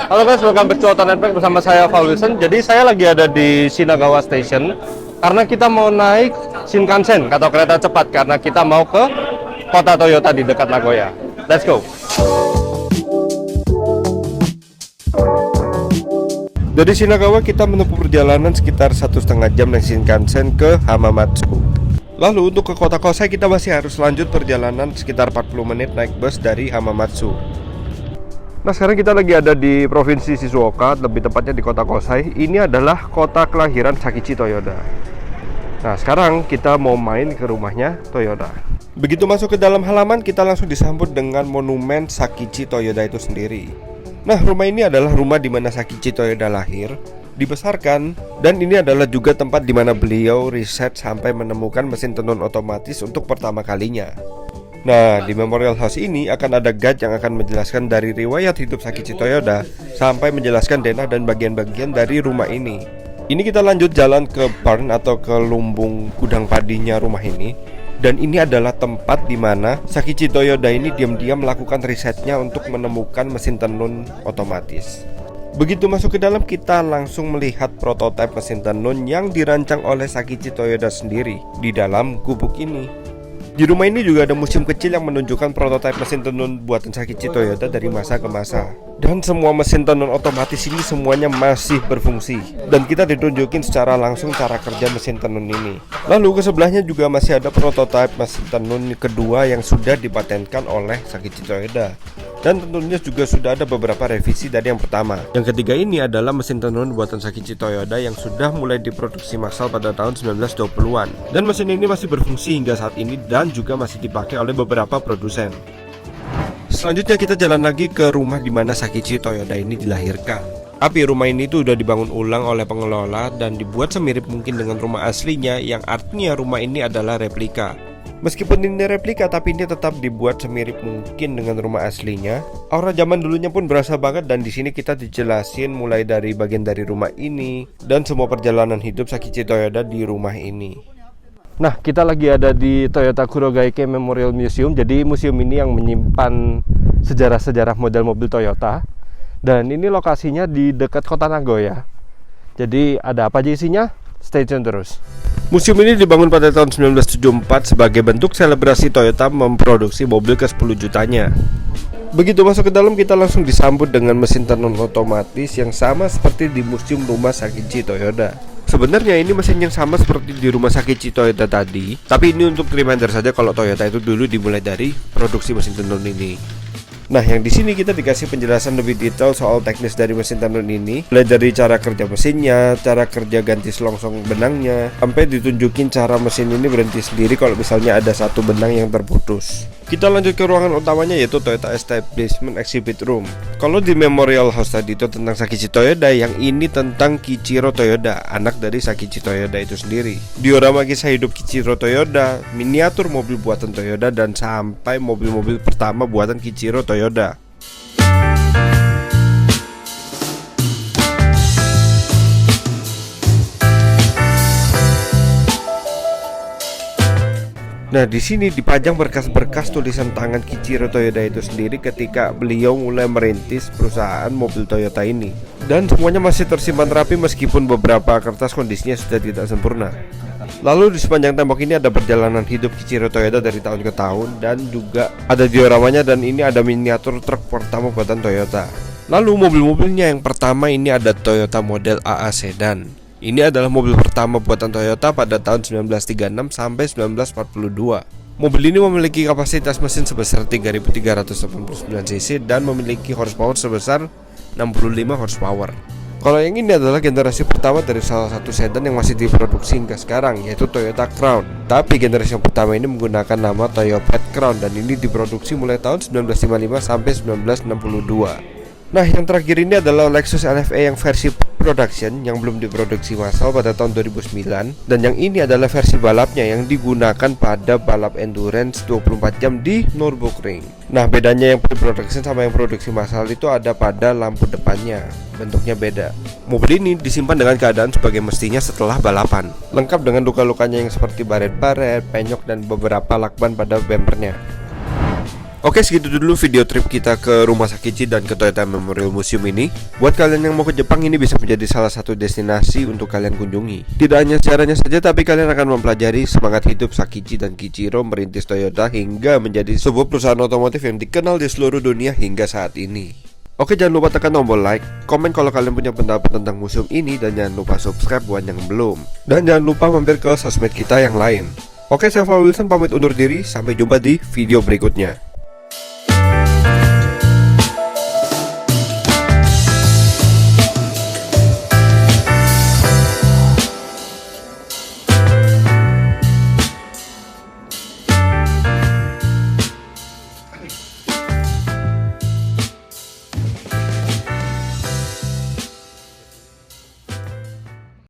Halo guys, welcome back to Auto Network bersama saya Wilson. Jadi saya lagi ada di Shinagawa Station karena kita mau naik Shinkansen atau kereta cepat karena kita mau ke kota Toyota di dekat Nagoya. Let's go. Dari Shinagawa kita menempuh perjalanan sekitar 1,5 jam naik Shinkansen ke Hamamatsu. Lalu untuk ke kota Kosai kita masih harus lanjut perjalanan sekitar 40 menit naik bus dari Hamamatsu. Nah sekarang kita lagi ada di provinsi Shizuoka, lebih tepatnya di kota Kosai. Ini adalah kota kelahiran Sakichi Toyoda. Nah sekarang kita mau main ke rumahnya Toyoda. Begitu masuk ke dalam halaman kita langsung disambut dengan monumen Sakichi Toyoda itu sendiri. Nah rumah ini adalah rumah di mana Sakichi Toyoda lahir, dibesarkan, dan ini adalah juga tempat di mana beliau riset sampai menemukan mesin tenun otomatis untuk pertama kalinya. Nah, di Memorial House ini akan ada guide yang akan menjelaskan dari riwayat hidup Sakichi Toyoda sampai menjelaskan denah dan bagian-bagian dari rumah ini. Ini kita lanjut jalan ke barn atau ke lumbung gudang padinya rumah ini. Dan ini adalah tempat di mana Sakichi Toyoda ini diam-diam melakukan risetnya untuk menemukan mesin tenun otomatis. Begitu masuk ke dalam kita langsung melihat prototipe mesin tenun yang dirancang oleh Sakichi Toyoda sendiri di dalam gubuk ini. Di rumah ini juga ada museum kecil yang menunjukkan prototipe mesin tenun buatan Sakichi Toyoda dari masa ke masa. Dan semua mesin tenun otomatis ini semuanya masih berfungsi. Dan kita ditunjukin secara langsung cara kerja mesin tenun ini. Lalu ke sebelahnya juga masih ada prototipe mesin tenun kedua yang sudah dipatenkan oleh Sakichi Toyoda. Dan tentunya juga sudah ada beberapa revisi dari yang pertama. Yang ketiga ini adalah mesin tenun buatan Sakichi Toyoda yang sudah mulai diproduksi massal pada tahun 1920-an. Dan mesin ini masih berfungsi hingga saat ini dan juga masih dipakai oleh beberapa produsen. Selanjutnya kita jalan lagi ke rumah di mana Sakichi Toyoda ini dilahirkan. Tapi rumah ini tuh udah dibangun ulang oleh pengelola dan dibuat semirip mungkin dengan rumah aslinya, yang artinya rumah ini adalah replika. Meskipun ini replika, tapi ini tetap dibuat semirip mungkin dengan rumah aslinya. Aura zaman dulunya pun berasa banget, dan di sini kita dijelasin mulai dari bagian dari rumah ini dan semua perjalanan hidup Sakichi Toyoda di rumah ini. Nah, kita lagi ada di Toyota Kurogaike Memorial Museum. Jadi museum ini yang menyimpan sejarah-sejarah model mobil Toyota. Dan ini lokasinya di dekat kota Nagoya. Jadi ada apa aja isinya? Stay tune terus. Museum ini dibangun pada tahun 1974 sebagai bentuk selebrasi Toyota memproduksi mobil ke-10 jutanya. Begitu masuk ke dalam kita langsung disambut dengan mesin tenun otomatis yang sama seperti di museum rumah Sakichi Toyoda. Sebenarnya ini mesin yang sama seperti di rumah Sakichi Toyoda tadi, tapi ini untuk reminder saja kalau Toyota itu dulu dimulai dari produksi mesin tenun ini. Nah, yang di sini kita dikasih penjelasan lebih detail soal teknis dari mesin tenun ini, mulai dari cara kerja mesinnya, cara kerja ganti selongsong benangnya, sampai ditunjukin cara mesin ini berhenti sendiri kalau misalnya ada satu benang yang terputus. Kita lanjut ke ruangan utamanya, yaitu Toyota Establishment Exhibit Room. Kalau di Memorial House tadi itu tentang Sakichi Toyoda, yang ini tentang Kiichiro Toyoda, anak dari Sakichi Toyoda itu sendiri. Diorama kisah hidup Kiichiro Toyoda, miniatur mobil buatan Toyoda, dan sampai mobil-mobil pertama buatan Kiichiro Toyoda. Nah, di sini dipajang berkas-berkas tulisan tangan Kiichiro Toyoda itu sendiri ketika beliau mulai merintis perusahaan mobil Toyota ini. Dan semuanya masih tersimpan rapi meskipun beberapa kertas kondisinya sudah tidak sempurna. Lalu di sepanjang tembok ini ada perjalanan hidup Kiichiro Toyoda dari tahun ke tahun, dan juga ada dioramanya, dan ini ada miniatur truk pertama buatan Toyota. Lalu mobil-mobilnya yang pertama ini ada Toyota model AA Sedan. Ini adalah mobil pertama buatan Toyota pada tahun 1936 sampai 1942. Mobil ini memiliki kapasitas mesin sebesar 3.389 cc dan memiliki horsepower sebesar 65 horsepower. Kalau yang ini adalah generasi pertama dari salah satu sedan yang masih diproduksi hingga sekarang, yaitu Toyota Crown. Tapi generasi yang pertama ini menggunakan nama Toyota Crown, dan ini diproduksi mulai tahun 1955 sampai 1962. Nah, yang terakhir ini adalah Lexus LFA yang versi production yang belum diproduksi massal pada tahun 2009, dan yang ini adalah versi balapnya yang digunakan pada balap endurance 24 jam di Nürburgring. Nah, bedanya yang production sama yang produksi massal itu ada pada lampu depannya, bentuknya beda. Mobil ini disimpan dengan keadaan sebagai mestinya setelah balapan, lengkap dengan luka-lukanya yang seperti baret-baret, penyok, dan beberapa lakban pada bempernya. Oke, segitu dulu video trip kita ke Rumah Sakichi dan ke Toyota Memorial Museum ini. Buat kalian yang mau ke Jepang, ini bisa menjadi salah satu destinasi untuk kalian kunjungi. Tidak hanya sejarahnya saja, tapi kalian akan mempelajari semangat hidup Sakichi dan Kiichiro merintis Toyota hingga menjadi sebuah perusahaan otomotif yang dikenal di seluruh dunia hingga saat ini. Oke, jangan lupa tekan tombol like, komen kalau kalian punya pendapat tentang museum ini, dan jangan lupa subscribe buat yang belum. Dan jangan lupa mampir ke sosmed kita yang lain. Oke, saya Wilson pamit undur diri, sampai jumpa di video berikutnya.